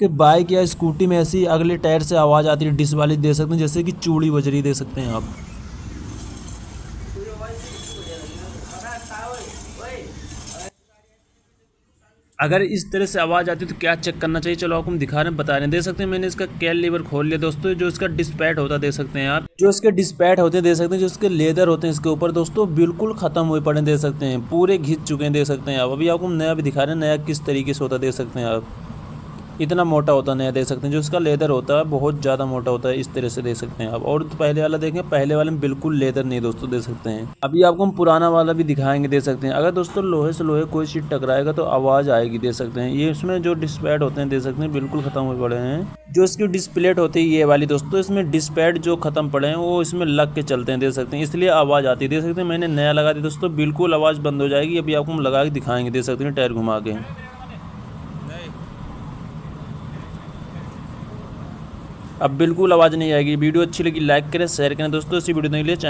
कि बाइक या स्कूटी में ऐसी अगले टायर से आवाज़ आती है डिस वाली, दे सकते हैं जैसे कि चूड़ी बज रही, दे सकते हैं आप। अगर इस तरह से आवाज़ आती है तो क्या चेक करना चाहिए, चलो आपको हम दिखा रहे हैं, बता रहे हैं। दे सकते हैं मैंने इसका कैल लीवर खोल लिया दोस्तों, जो इसका डिस्पैट होता है, दे सकते हैं आप, जो इसके डिस्पैट होते हैं, दे सकते हैं, जो इसके लेदर होते हैं इसके ऊपर दोस्तों बिल्कुल ख़त्म हुए पड़े, दे सकते हैं, पूरे घिस चुके हैं, दे सकते हैं आप। अभी आपको हम नया भी दिखा रहे हैं, नया किस तरीके से होता है, दे सकते हैं आप। इतना मोटा होता नहीं है, देख सकते हैं, जो इसका लेदर होता है बहुत ज़्यादा मोटा होता है, इस तरह से देख सकते हैं आप। और तो पहले वाला देखें, पहले वाले में बिल्कुल लेदर नहीं दोस्तों, देख सकते हैं। अभी आपको हम पुराना वाला भी दिखाएंगे, देख सकते हैं। अगर दोस्तों लोहे से लोहे कोई चीज़ टकराएगा तो आवाज़ आएगी, देख सकते हैं। ये इसमें जो डिस्पैड होते हैं, देख सकते हैं, बिल्कुल ख़त्म हुए पड़े हैं। जो इसकी डिस्प्लेट होती है ये वाली दोस्तों, इसमें डिस्पैड जो ख़त्म पड़े हैं वो इसमें लग के चलते हैं, देख सकते हैं, इसलिए आवाज़ आती है, देख सकते हैं। मैंने नया लगा दिया दोस्तों, बिल्कुल आवाज़ बंद हो जाएगी। अभी आपको हम लगा के दिखाएंगे, देख सकते हैं, टायर घुमा के। अब बिल्कुल आवाज़ नहीं आएगी। वीडियो अच्छी लगी लाइक करें, शेयर करें दोस्तों। इसी वीडियो के लिए चैनल